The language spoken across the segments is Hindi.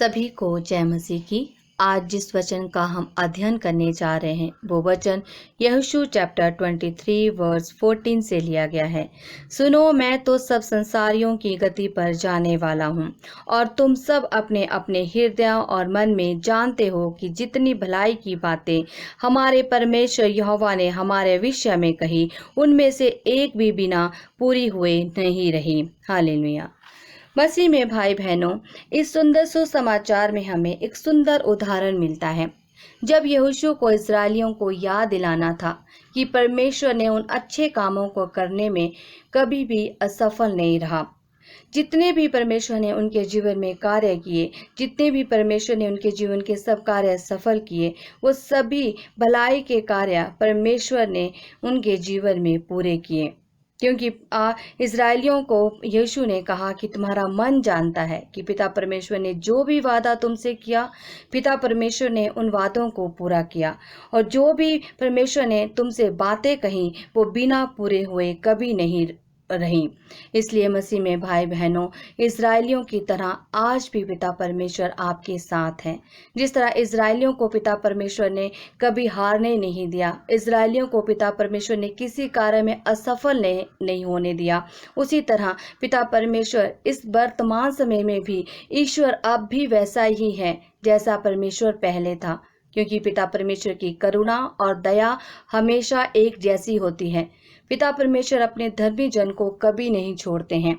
सभी को जय मसीह की। आज जिस वचन का हम अध्ययन करने जा रहे हैं वो वचन यहोशू चैप्टर 23 वर्स 14 से लिया गया है। सुनो, मैं तो सब संसारियों की गति पर जाने वाला हूँ और तुम सब अपने अपने हृदय और मन में जानते हो कि जितनी भलाई की बातें हमारे परमेश्वर यहोवा ने हमारे विषय में कही उनमें से एक भी बिना पूरी हुए नहीं रही। हालेलुया। मसीह में भाई बहनों, इस सुंदर सुसमाचार में हमें एक सुंदर उदाहरण मिलता है। जब यहोशू को इस्राएलियों को याद दिलाना था कि परमेश्वर ने उन अच्छे कामों को करने में कभी भी असफल नहीं रहा। जितने भी परमेश्वर ने उनके जीवन में कार्य किए, जितने भी परमेश्वर ने उनके जीवन के सब कार्य सफल किए, वो सभी भलाई के कार्य परमेश्वर ने उनके जीवन में पूरे किए। क्योंकि इस्राएलियों को यीशु ने कहा कि तुम्हारा मन जानता है कि पिता परमेश्वर ने जो भी वादा तुमसे किया, पिता परमेश्वर ने उन वादों को पूरा किया, और जो भी परमेश्वर ने तुमसे बातें कही वो बिना पूरे हुए कभी नहीं रही। इसलिए मसीह में भाई बहनों, इस्राएलियों की तरह आज भी पिता परमेश्वर आपके साथ है। जिस तरह इस्राएलियों को पिता परमेश्वर ने कभी हारने नहीं दिया, इस्राएलियों को पिता परमेश्वर ने किसी कार्य में असफल नहीं होने दिया, उसी तरह पिता परमेश्वर इस वर्तमान समय में भी ईश्वर अब भी वैसा ही है जैसा परमेश्वर पहले था। क्योंकि पिता परमेश्वर की करुणा और दया हमेशा एक जैसी होती है। पिता परमेश्वर अपने धर्मी जन को कभी नहीं छोड़ते हैं।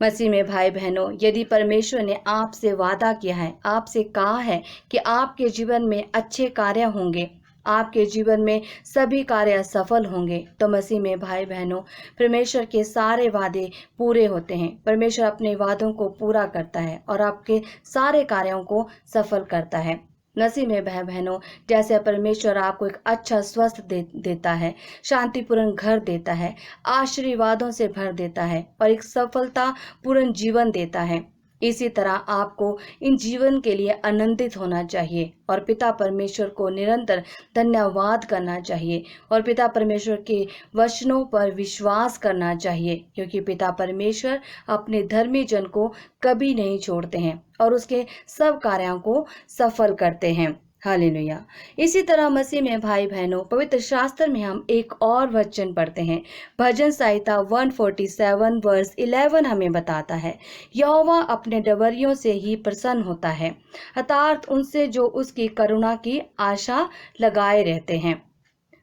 मसीह में भाई बहनों, यदि परमेश्वर ने आपसे वादा किया है, आपसे कहा है कि आपके जीवन में अच्छे कार्य होंगे, आपके जीवन में सभी कार्य सफल होंगे, तो मसीह में भाई बहनों, परमेश्वर के सारे वादे पूरे होते हैं। परमेश्वर अपने वादों को पूरा करता है और आपके सारे कार्यों को सफल करता है। मसीह में भाई बहनों, जैसे परमेश्वर आपको एक अच्छा स्वस्थ देता है, शांतिपूर्ण घर देता है, आशीर्वादों से भर देता है और एक सफलता पूर्ण जीवन देता है, इसी तरह आपको इन जीवन के लिए आनंदित होना चाहिए और पिता परमेश्वर को निरंतर धन्यवाद करना चाहिए और पिता परमेश्वर के वचनों पर विश्वास करना चाहिए। क्योंकि पिता परमेश्वर अपने धर्मी जन को कभी नहीं छोड़ते हैं और उसके सब कार्यों को सफल करते हैं। हालेलुया। इसी तरह मसीह में भाई बहनों, पवित्र शास्त्र में हम एक और वचन पढ़ते हैं। भजन संहिता 147 वर्स 11 हमें बताता है, यहोवा अपने डबरियों से ही प्रसन्न होता है, अर्थात उनसे जो उसकी करुणा की आशा लगाए रहते हैं।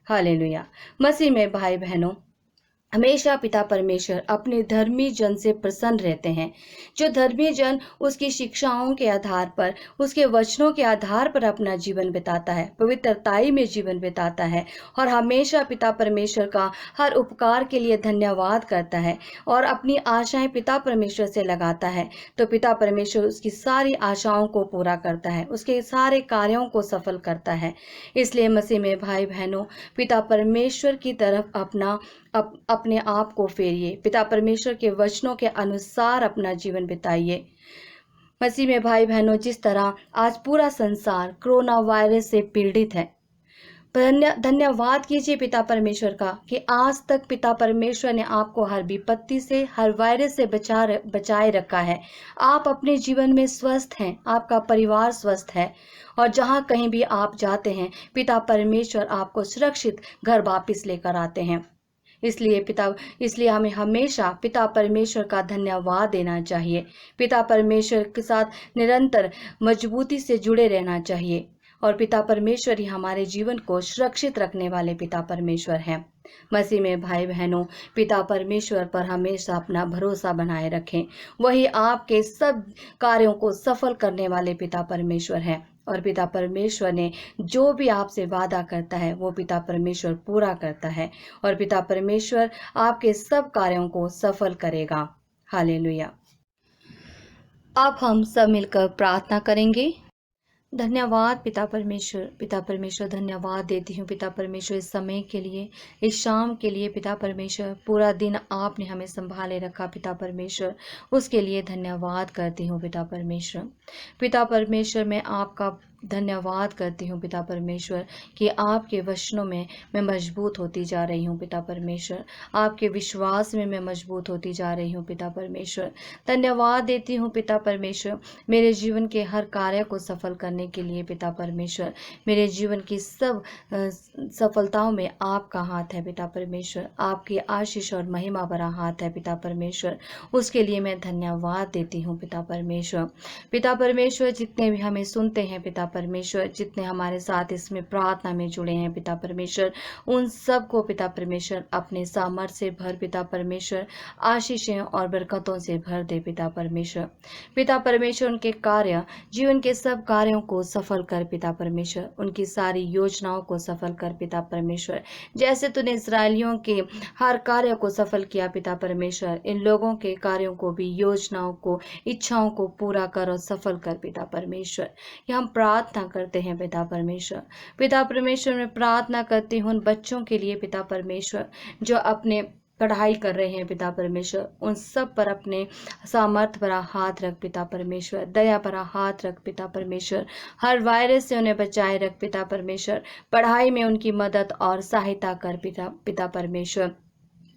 हालेलुया। मसीह में भाई बहनों, हमेशा पिता परमेश्वर अपने धर्मी जन से प्रसन्न रहते हैं। जो धर्मी जन उसकी शिक्षाओं के आधार पर, उसके वचनों के आधार पर अपना जीवन बिताता है, पवित्रताई में जीवन बिताता है और हमेशा पिता परमेश्वर का हर उपकार के लिए धन्यवाद करता है और अपनी आशाएं पिता परमेश्वर से लगाता है, तो पिता परमेश्वर उसकी सारी आशाओं को पूरा करता है, उसके सारे कार्यों को सफल करता है। इसलिए मसीह में भाई बहनों, पिता परमेश्वर की तरफ अपने आप को फेरिए, पिता परमेश्वर के वचनों के अनुसार अपना जीवन बिताइए। मसीह में भाई बहनों, जिस तरह आज पूरा संसार कोरोना वायरस से पीड़ित है, धन्यवाद कीजिए पिता परमेश्वर का कि आज तक पिता परमेश्वर ने आपको हर विपत्ति से, हर वायरस से बचाए रखा है। आप अपने जीवन में स्वस्थ हैं, आपका परिवार स्वस्थ है और जहां कहीं भी आप जाते हैं, पिता परमेश्वर आपको सुरक्षित घर वापस लेकर आते हैं। इसलिए हमें हमेशा पिता परमेश्वर का धन्यवाद देना चाहिए। पिता परमेश्वर के साथ निरंतर मजबूती से जुड़े रहना चाहिए और पिता परमेश्वर ही हमारे जीवन को सुरक्षित रखने वाले पिता परमेश्वर हैं। मसीह में भाई बहनों, पिता परमेश्वर पर हमेशा अपना भरोसा बनाए रखें। वही आपके सब कार्यों को सफल करने वाले पिता परमेश्वर हैं और पिता परमेश्वर ने जो भी आपसे वादा करता है वो पिता परमेश्वर पूरा करता है और पिता परमेश्वर आपके सब कार्यों को सफल करेगा। हालेलुया। अब हम सब मिलकर प्रार्थना करेंगे। धन्यवाद पिता परमेश्वर, धन्यवाद देती हूँ पिता परमेश्वर इस समय के लिए, इस शाम के लिए। पिता परमेश्वर, पूरा दिन आपने हमें संभाले रखा पिता परमेश्वर, उसके लिए धन्यवाद करती हूँ पिता परमेश्वर। पिता परमेश्वर, मैं आपका धन्यवाद करती हूँ पिता परमेश्वर कि आपके वचनों में मैं मजबूत होती जा रही हूँ पिता परमेश्वर। आपके विश्वास में मैं मजबूत होती जा रही हूँ पिता परमेश्वर। धन्यवाद देती हूँ पिता परमेश्वर मेरे जीवन के हर कार्य को सफल करने के लिए पिता परमेश्वर। मेरे जीवन की सब सफलताओं में आपका हाथ है पिता परमेश्वर। आपकी आशीष और महिमा भरा हाथ है पिता परमेश्वर। उसके लिए मैं धन्यवाद देती हूँ पिता परमेश्वर। पिता परमेश्वर जितने भी हमें सुनते हैं पिता परमेश्वर, जितने हमारे साथ इसमें प्रार्थना में जुड़े हैं पिता परमेश्वर, उन सब को पिता परमेश्वर अपने सामर्थ्य से भर पिता परमेश्वर, आशीषें और बरकतों से भर दे पिता परमेश्वर। पिता परमेश्वर उनके कार्य, जीवन के सब कार्यों को सफल कर पिता परमेश्वर। उनकी सारी योजनाओं को सफल कर पिता परमेश्वर। जैसे तूने इस्राएलियों के हर कार्य को सफल किया पिता परमेश्वर, इन लोगों के कार्यों को भी, योजनाओं को, इच्छाओं को पूरा कर और सफल कर पिता परमेश्वर। ये हम प्रार्थना करते हैं पिता परमेश्वर। पिता परमेश्वर मैं प्रार्थना करती हूँ उन बच्चों के लिए पिता परमेश्वर जो अपने पढ़ाई कर रहे हैं पिता परमेश्वर। उन सब पर अपने सामर्थ भरा हाथ रख पिता परमेश्वर। दया भरा हाथ रख पिता परमेश्वर। हर वायरस से उन्हें बचाए रख पिता परमेश्वर। पढ़ाई में उनकी मदद और सहायता कर पिता परमेश्वर।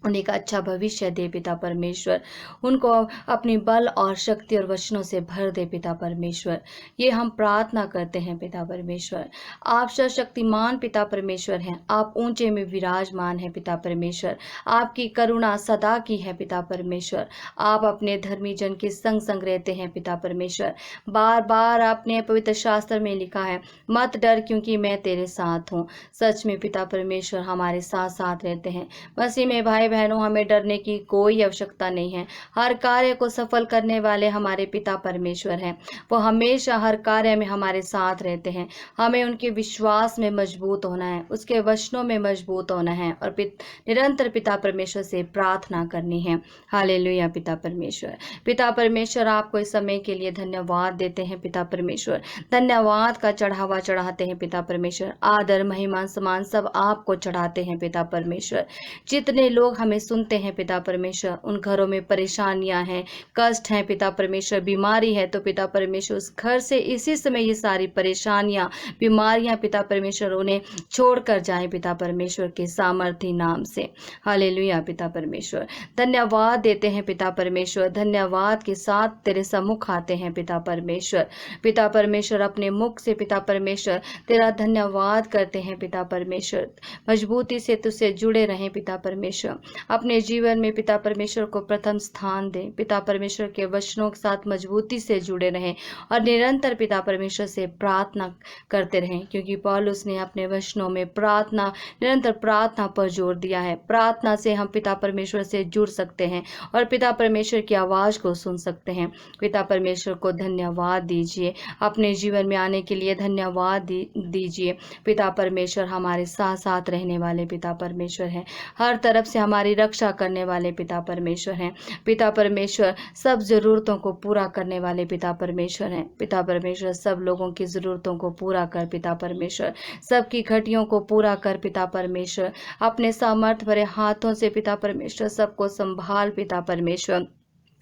उन्हें एक अच्छा भविष्य दे पिता परमेश्वर। उनको अपनी बल और शक्ति और वचनों से भर दे पिता परमेश्वर। ये हम प्रार्थना करते हैं पिता परमेश्वर। आप सर्वशक्तिमान पिता परमेश्वर हैं। आप ऊंचे में विराजमान हैं पिता परमेश्वर। आपकी करुणा सदा की है पिता परमेश्वर। आप अपने धर्मी जन के संग संग रहते हैं पिता परमेश्वर। बार बार आपने पवित्र शास्त्र में लिखा है, मत डर क्योंकि मैं तेरे साथ हूँ। सच में पिता परमेश्वर हमारे साथ साथ रहते हैं। मसीह में भाई बहनों, हमें डरने की कोई आवश्यकता नहीं है। हर कार्य को सफल करने वाले हमारे पिता परमेश्वर हैं। वो हमेशा हर कार्य में हमारे साथ रहते हैं। हमें उनके विश्वास में मजबूत होना है, उसके वचनों में मजबूत होना है और निरंतर पिता परमेश्वर से प्रार्थना करनी है। हालेलुया पिता परमेश्वर। पिता परमेश्वर आपको इस समय के लिए धन्यवाद देते हैं पिता परमेश्वर। धन्यवाद का चढ़ावा चढ़ाते हैं पिता परमेश्वर। आदर महिमा सम्मान सब आपको चढ़ाते हैं पिता परमेश्वर। जितने लोग हमें सुनते हैं पिता परमेश्वर, उन घरों में परेशानियां हैं, कष्ट हैं पिता परमेश्वर, बीमारी है, तो पिता परमेश्वर उस घर से इसी समय ये सारी परेशानियां, बीमारियां पिता परमेश्वर उन्हें छोड़कर जाएं पिता परमेश्वर के सामर्थी नाम से। हालेलुया पिता परमेश्वर। धन्यवाद देते हैं पिता परमेश्वर। धन्यवाद के साथ तेरे सम्मुख आते हैं पिता परमेश्वर। पिता परमेश्वर अपने मुख से पिता परमेश्वर तेरा धन्यवाद करते हैं पिता परमेश्वर। मजबूती से तुझसे जुड़े रहें पिता परमेश्वर। अपने जीवन में पिता परमेश्वर को प्रथम स्थान दें। पिता परमेश्वर के वचनों के साथ मजबूती से जुड़े रहें और निरंतर पिता परमेश्वर से प्रार्थना करते रहें, क्योंकि पौलुस ने अपने वचनों में प्रार्थना, निरंतर प्रार्थना पर जोर दिया है। प्रार्थना से हम पिता परमेश्वर से जुड़ सकते हैं और पिता परमेश्वर की आवाज को सुन सकते हैं। पिता परमेश्वर को धन्यवाद दीजिए। अपने जीवन में आने के लिए धन्यवाद दीजिए। पिता परमेश्वर हमारे साथ साथ रहने वाले पिता परमेश्वर हैं। हर तरफ से हमारी रक्षा करने वाले पिता परमेश्वर हैं। पिता परमेश्वर सब जरूरतों को पूरा करने वाले पिता परमेश्वर हैं। पिता परमेश्वर सब लोगों की जरूरतों को पूरा कर पिता परमेश्वर। सबकी घटियों को पूरा कर पिता परमेश्वर। अपने सामर्थ भरे हाथों से पिता परमेश्वर सबको संभाल पिता परमेश्वर।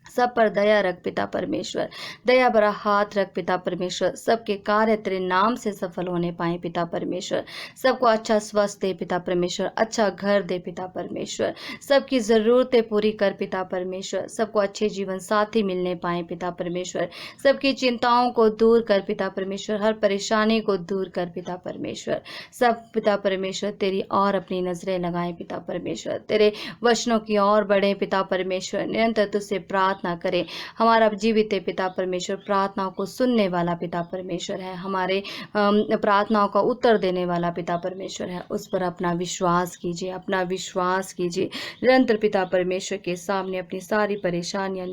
सब पर दया रख पिता परमेश्वर। दया भरा हाथ रख पिता परमेश्वर। सबके कार्य तेरे नाम से सफल होने पाए पिता परमेश्वर। सबको अच्छा स्वास्थ्य दे पिता परमेश्वर। अच्छा घर दे पिता परमेश्वर। सबकी जरूरतें पूरी कर पिता परमेश्वर। सबको अच्छे जीवन साथी मिलने पाए पिता परमेश्वर। सबकी चिंताओं को दूर कर पिता परमेश्वर। हर परेशानी को दूर कर पिता परमेश्वर। सब पिता परमेश्वर तेरी और अपनी नजरें लगाए पिता परमेश्वर। तेरे वचनों की ओर बढ़े पिता परमेश्वर। निरंतर तुझसे प्रार्थना करे। हमारा जीवित पिता परमेश्वर प्रार्थनाओं को सुनने वाला पिता परमेश्वर है। हमारे प्रार्थनाओं का उत्तर देने वाला पिता परमेश्वर है। उस पर अपना विश्वास कीजिए, अपना विश्वास कीजिए। निरंतर पिता परमेश्वर के सामने अपनी सारी परेशानियां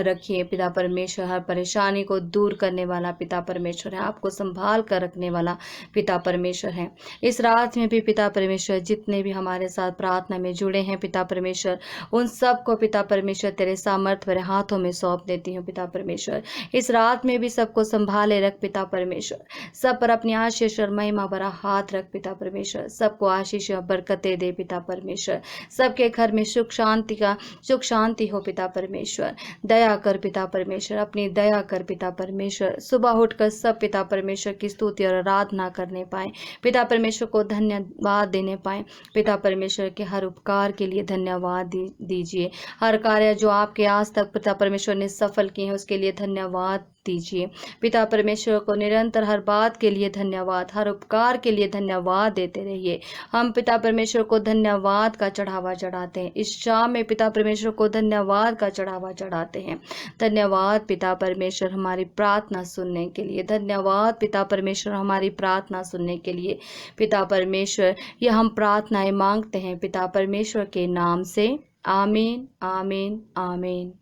रखिए। पिता परमेश्वर हर परेशानी को दूर करने वाला पिता परमेश्वर है। आपको संभाल कर रखने वाला पिता परमेश्वर है। इस रात में भी पिता परमेश्वर जितने भी हमारे साथ प्रार्थना में जुड़े हैं पिता परमेश्वर, उन सब को पिता परमेश्वर तेरे सामर्थ्य तुम्हारे हाथों में सौंप देती हूँ पिता परमेश्वर। इस रात में भी सबको संभाले रख पिता परमेश्वर, सब पर अपनी आशीष और महिमा भरा हाथ रख पिता परमेश्वर, सबको आशीष और बरकतें दे पिता परमेश्वर, सबके घर में सुख शांति हो पिता परमेश्वर। दया कर पिता परमेश्वर, अपनी दया कर पिता परमेश्वर। सुबह उठकर सब पिता परमेश्वर की स्तुति और आराधना करने पाए, पिता परमेश्वर को धन्यवाद देने पाए। पिता परमेश्वर के हर उपकार के लिए धन्यवाद दीजिए। हर कार्य जो आपके आज तक पिता परमेश्वर ने सफल किए हैं उसके लिए धन्यवाद दीजिए। पिता परमेश्वर को निरंतर हर बात के लिए धन्यवाद, हर उपकार के लिए धन्यवाद देते रहिए। हम पिता परमेश्वर को धन्यवाद का चढ़ावा चढ़ाते हैं। इस शाम में पिता परमेश्वर को धन्यवाद का चढ़ावा चढ़ाते हैं। धन्यवाद पिता परमेश्वर हमारी प्रार्थना सुनने के लिए। धन्यवाद पिता परमेश्वर हमारी प्रार्थना सुनने के लिए। पिता परमेश्वर, ये हम प्रार्थनाएं मांगते हैं पिता परमेश्वर के नाम से। आमीन, आमीन, आमीन।